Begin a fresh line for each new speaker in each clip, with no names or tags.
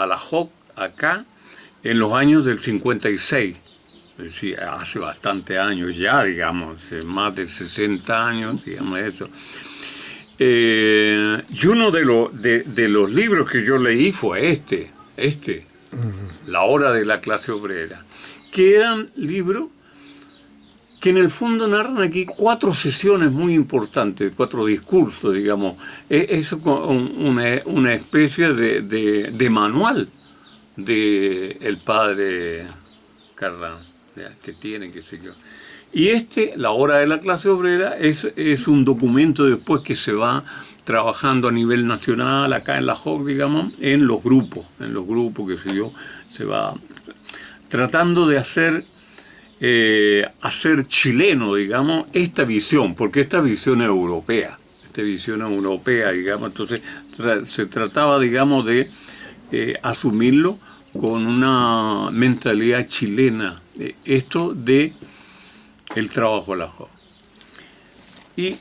a la JOC acá en los años del 56. Es decir, hace bastante años ya, digamos, más de 60 años, digamos eso. Y uno de los libros que yo leí fue este, La hora de la clase obrera, que eran libros que en el fondo narran aquí 4 sesiones muy importantes, 4 discursos, digamos. Es una especie de manual del padre Cardán, que tiene, qué sé yo. Y La hora de la clase obrera, es un documento después que se va trabajando a nivel nacional, acá en la JOC, digamos, en los grupos, qué sé yo, se va tratando de hacer chileno, digamos, esta visión, porque esta visión es europea, digamos, entonces se trataba, digamos, de asumirlo con una mentalidad chilena, esto de el trabajo a la JOC. Y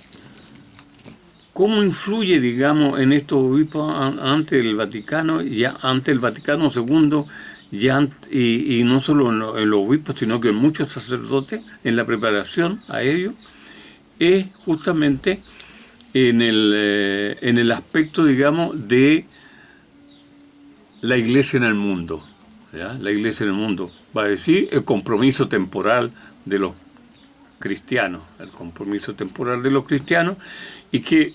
cómo influye, digamos, en estos obispos ante el Vaticano II, y no solo en los obispos, sino que en muchos sacerdotes, en la preparación a ello, es justamente en el aspecto, digamos, de la Iglesia en el mundo. ¿Ya? La Iglesia en el mundo, va a decir, el compromiso temporal de los cristianos, y que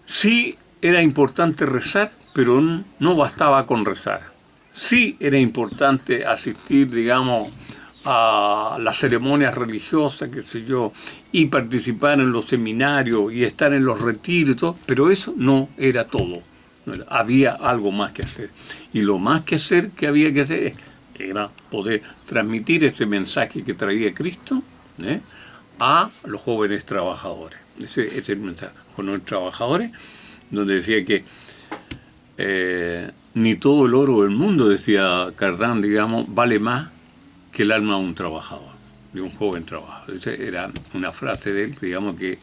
sí era importante rezar, pero no bastaba con rezar. Sí era importante asistir, digamos, a las ceremonias religiosas, qué sé yo, y participar en los seminarios y estar en los retiros y todo, pero eso no era todo. Había algo más que hacer. Y lo más que hacer que había que hacer era poder transmitir ese mensaje que traía Cristo a los jóvenes trabajadores. Ese es el mensaje, jóvenes trabajadores, donde decía que ni todo el oro del mundo, decía Cardán, digamos, vale más que el alma de un trabajador, de un joven trabajador. Esa era una frase de él, digamos, que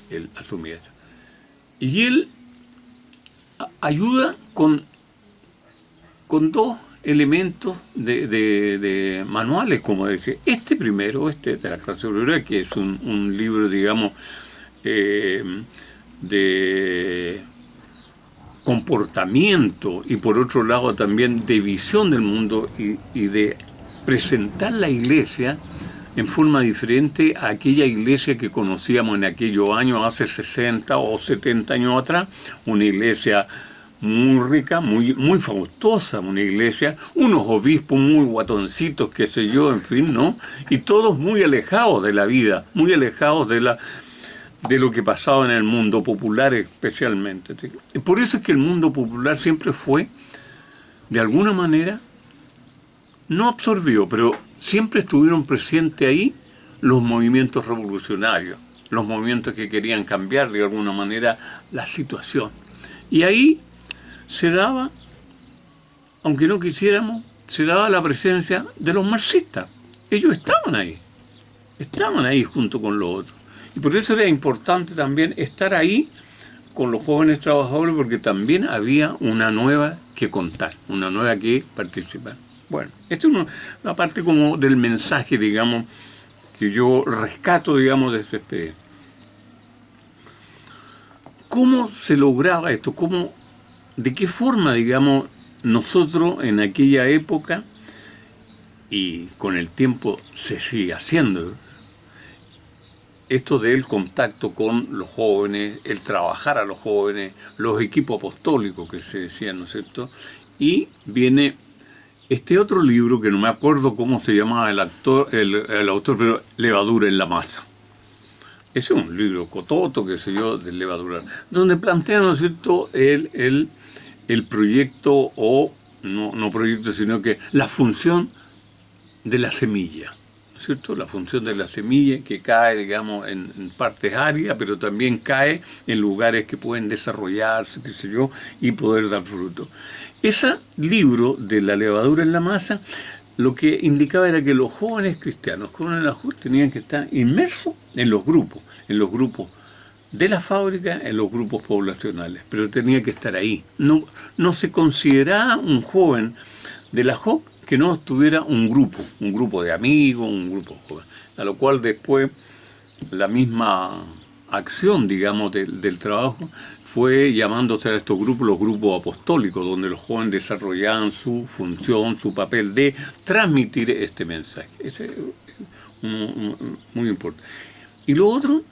él asumía eso. Y él ayuda con 2 elementos de manuales, como decía. Primero, de la clase obrera, que es un libro, digamos, de comportamiento, y por otro lado también de visión del mundo, y de presentar la Iglesia en forma diferente a aquella Iglesia que conocíamos en aquellos años, hace 60 o 70 años atrás, una Iglesia muy rica, muy faustosa, una iglesia, unos obispos muy guatoncitos, qué sé yo, en fin, ¿no? Y todos muy alejados de la vida, muy alejados de lo que pasaba en el mundo popular especialmente. Y por eso es que el mundo popular siempre fue, de alguna manera, no absorbió, pero siempre estuvieron presentes ahí los movimientos revolucionarios, los movimientos que querían cambiar de alguna manera la situación. Y ahí se daba, aunque no quisiéramos, se daba la presencia de los marxistas. Ellos estaban ahí junto con los otros. Y por eso era importante también estar ahí con los jóvenes trabajadores, porque también había una nueva que contar, una nueva que participar. Bueno, esto es una parte como del mensaje, digamos, que yo rescato, digamos, de ese expediente. ¿Cómo se lograba esto? ¿De qué forma, digamos, nosotros en aquella época, y con el tiempo se sigue haciendo, esto del contacto con los jóvenes, el trabajar a los jóvenes, los equipos apostólicos que se decían, ¿no es cierto? Y viene este otro libro, que no me acuerdo cómo se llamaba el autor, pero Levadura en la masa. Ese es un libro cototo, qué sé yo, de levadura, donde plantea, ¿no es cierto?, el proyecto, o no proyecto, sino que la función de la semilla, ¿no es cierto? La función de la semilla, que cae, digamos, en partes áridas, pero también cae en lugares que pueden desarrollarse, qué sé yo, y poder dar fruto. Ese libro de la levadura en la masa, lo que indicaba era que los jóvenes cristianos, jóvenes de la JOC, tenían que estar inmersos en los grupos de la fábrica en los grupos poblacionales, pero tenía que estar ahí. No, no se consideraba un joven de la JOC que no estuviera un grupo de amigos, un grupo joven, a lo cual después la misma acción, digamos, del trabajo fue llamándose a estos grupos los grupos apostólicos, donde los jóvenes desarrollaban su función, su papel de transmitir este mensaje. Ese es muy importante. Y lo otro,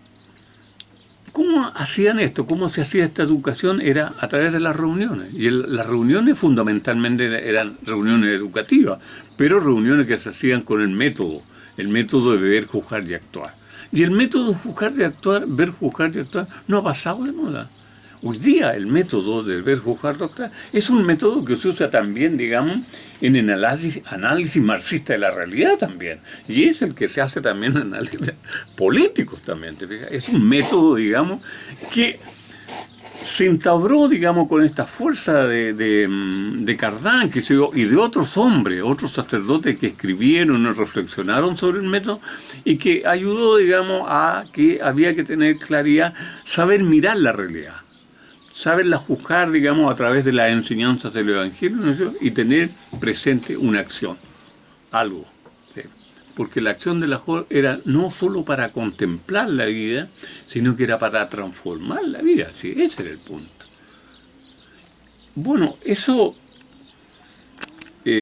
¿cómo hacían esto? ¿Cómo se hacía esta educación? Era a través de las reuniones. Y las reuniones fundamentalmente eran reuniones educativas, pero reuniones que se hacían con el método de ver, juzgar y actuar. Y el método de juzgar y actuar, ver, juzgar y actuar, no ha pasado de moda. Hoy día el método del ver, juzgar y actuar es un método que se usa también, digamos, en el análisis marxista de la realidad también. Y es el que se hace también en análisis políticos también. ¿Te fijas? Es un método, digamos, que se entabró, digamos, con esta fuerza de Cardán y de otros hombres, otros sacerdotes que escribieron y reflexionaron sobre el método y que ayudó, digamos, a que había que tener claridad, saber mirar la realidad, saberla juzgar, digamos, a través de las enseñanzas del Evangelio, ¿no? Y tener presente una acción, algo. ¿Sí? Porque la acción de la JOC era no solo para contemplar la vida, sino que era para transformar la vida. Sí, ese era el punto. Bueno, eso